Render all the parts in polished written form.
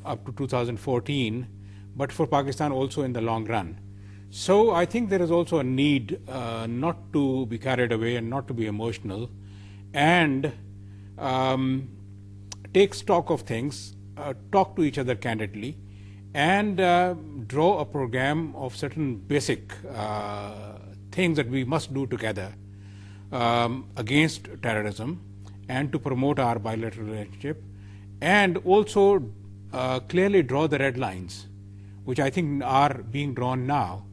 up to 2014, but for Pakistan also in the long run. So I think there is also a need not to be carried away and not to be emotional, and take stock of things, talk to each other candidly, and draw a program of certain basic things that we must do together against terrorism and to promote our bilateral relationship, and also clearly draw the red lines, which I think are being drawn now,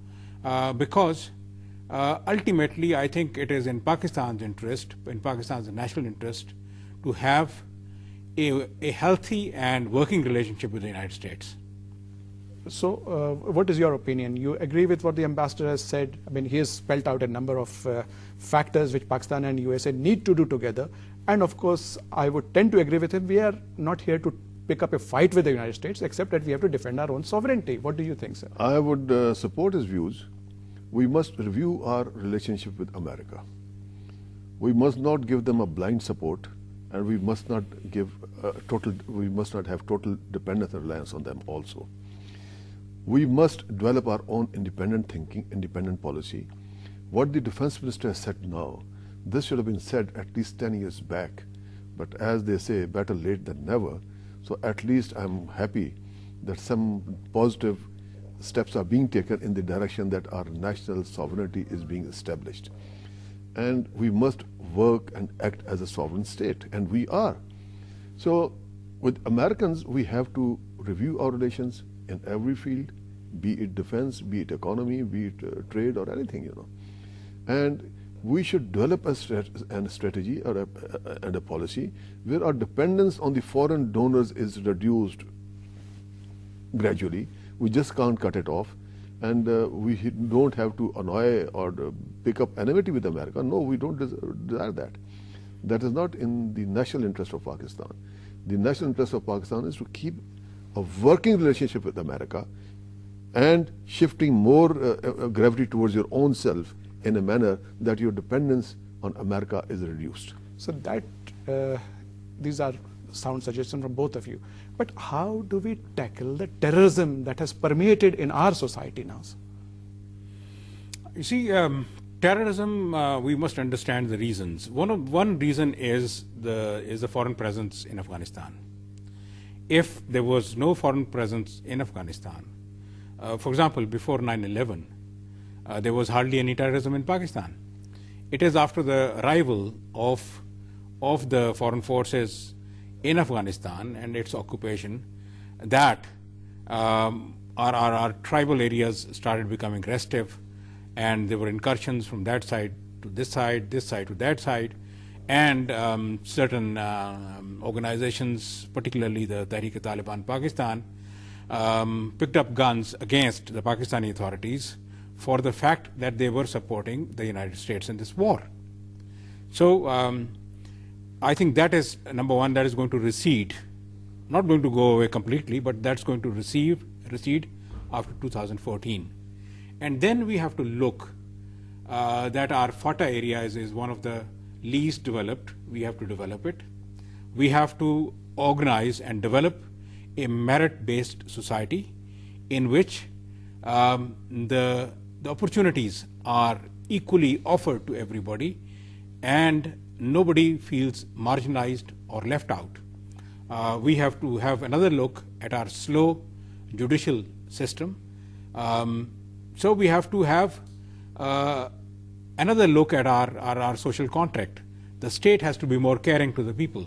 because ultimately I think it is in Pakistan's interest, in Pakistan's national interest, to have a healthy and working relationship with the United States. So what is your opinion? You agree with what the ambassador has said? I mean, he has spelled out a number of factors which Pakistan and USA need to do together. And of course, I would tend to agree with him. We are not here to pick up a fight with the United States, except that we have to defend our own sovereignty. What do you think, sir? I would support his views. We must review our relationship with America. We must not give them a blind support, and we must not give we must not have total dependence and reliance on them also. We must develop our own independent thinking, independent policy. What the defense minister has said now, this should have been said at least 10 years back. But as they say, better late than never. So at least I'm happy that some positive steps are being taken in the direction that our national sovereignty is being established. And we must work and act as a sovereign state, and we are. So with Americans, we have to review our relations in every field, be it defense, be it economy, be it trade or anything, And we should develop a strategy or a policy where our dependence on the foreign donors is reduced gradually. We just can't cut it off, and we don't have to annoy or pick up enmity with America. No, we don't desire that. That is not in the national interest of Pakistan. The national interest of Pakistan is to keep a working relationship with America and shifting more gravity towards your own self in a manner that your dependence on America is reduced. So that these are sound suggestions from both of you. But how do we tackle the terrorism that has permeated in our society now? You see, terrorism, we must understand the reasons. One reason is the foreign presence in Afghanistan. If there was no foreign presence in Afghanistan, for example, before 9/11, there was hardly any terrorism in Pakistan. It is after the arrival of the foreign forces in Afghanistan and its occupation that our tribal areas started becoming restive, and there were incursions from that side to this side to that side, and certain organizations, particularly the Tehreek-e-Taliban Pakistan, picked up guns against the Pakistani authorities for the fact that they were supporting the United States in this war. So I think that is number one, that is going to recede, not going to go away completely, but that's going to recede after 2014. And then we have to look that our FATA area is one of the least developed. We have to develop it. We have to organize and develop a merit-based society in which the opportunities are equally offered to everybody and nobody feels marginalized or left out. We have to have another look at our slow judicial system. So we have to have another look at our social contract. The state has to be more caring to the people.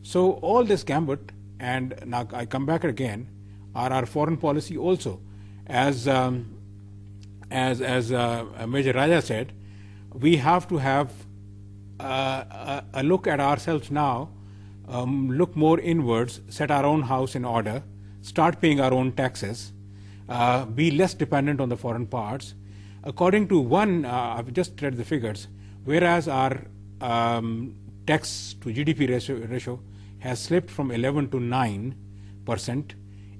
So all this gambit, and now I come back again, are our foreign policy also. As Major Raja said, we have to have a look at ourselves now, look more inwards, set our own house in order, start paying our own taxes, be less dependent on the foreign parts. According to one, I've just read the figures, whereas our tax to GDP ratio has slipped from 11 to 9%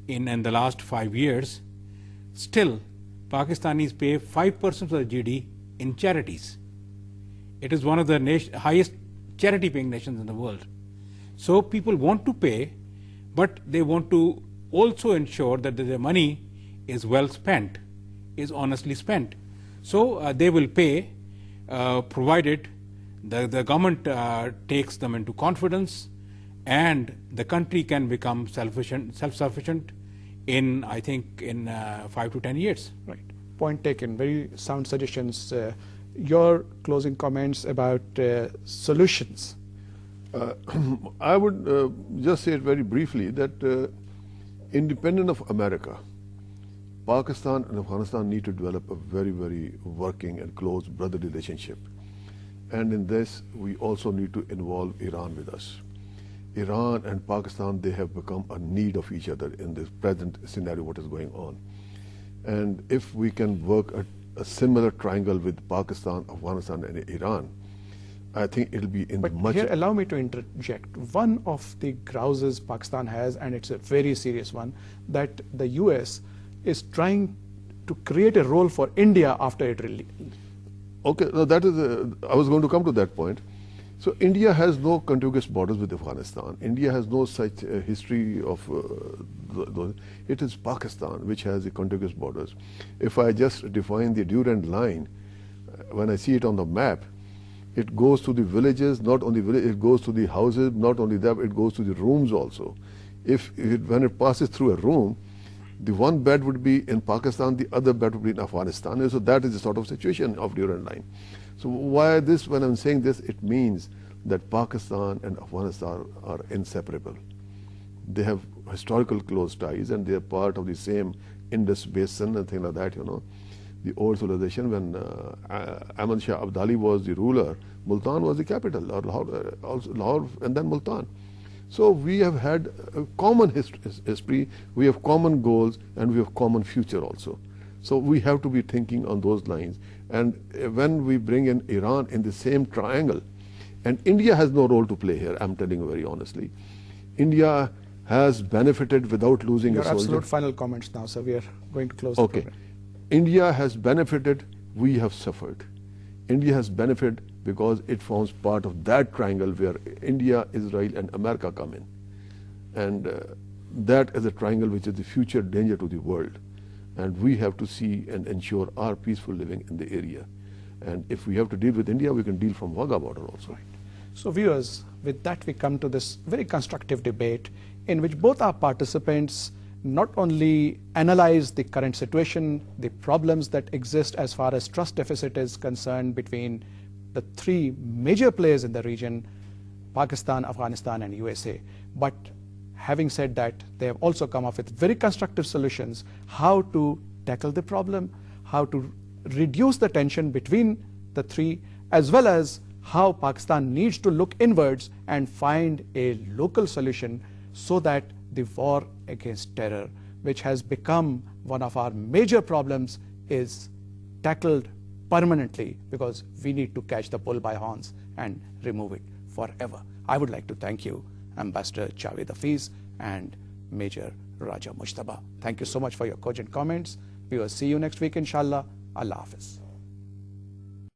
in the last 5 years, still Pakistanis pay 5% of the GDP in charities. It is one of the highest charity paying nations in the world. So people want to pay, but they want to also ensure that the money is well spent, is honestly spent. So they will pay, provided the government takes them into confidence, and the country can become self-sufficient in, I think, in 5 to 10 years. Right. Point taken. Very sound suggestions. Your closing comments about solutions. I would just say it very briefly that independent of America, Pakistan and Afghanistan need to develop a very, very working and close brotherly relationship. And in this, we also need to involve Iran with us. Iran and Pakistan, they have become a need of each other in this present scenario, what is going on. And if we can work a similar triangle with Pakistan, Afghanistan, and Iran, I think it'll be in but much... Here, allow me to interject. One of the grouses Pakistan has, and it's a very serious one, that the US is trying to create a role for India after it released. Okay, no, that is, I was going to come to that point. So India has no contiguous borders with Afghanistan. India has no such history of it is Pakistan which has the contiguous borders. If I just define the Durand line, when I see it on the map, it goes to the villages, not only village, it goes to the houses, not only that, it goes to the rooms also. When it passes through a room, the one bed would be in Pakistan, the other bed would be in Afghanistan. And so that is the sort of situation of Durand line. So why this, when I'm saying this, it means that Pakistan and Afghanistan are inseparable. They have historical close ties and they are part of the same Indus Basin and things like that, you know. The old civilization, when Ahmad Shah Abdali was the ruler, Multan was the capital, or Lahore and then Multan. So we have had a common history, we have common goals, and we have common future also. So we have to be thinking on those lines. And when we bring in Iran in the same triangle, and India has no role to play here, I'm telling you very honestly. India has benefited without losing a soldier. Your absolute final comments now, so we are going to close the program. India has benefited, we have suffered. India has benefited because it forms part of that triangle where India, Israel, and America come in. And that is a triangle which is the future danger to the world. And we have to see and ensure our peaceful living in the area. And if we have to deal with India, we can deal from Wagah border also. Right. So viewers, with that we come to this very constructive debate in which both our participants not only analyze the current situation, the problems that exist as far as trust deficit is concerned between the three major players in the region, Pakistan, Afghanistan, and USA. But having said that, they have also come up with very constructive solutions, how to tackle the problem, how to reduce the tension between the three, as well as how Pakistan needs to look inwards and find a local solution so that the war against terror, which has become one of our major problems, is tackled permanently, because we need to catch the bull by horns and remove it forever. I would like to thank you, Ambassador Javed Hafiz and Major Raja Mujtaba. Thank you so much for your cogent comments. We will see you next week, inshallah. Allah Hafiz.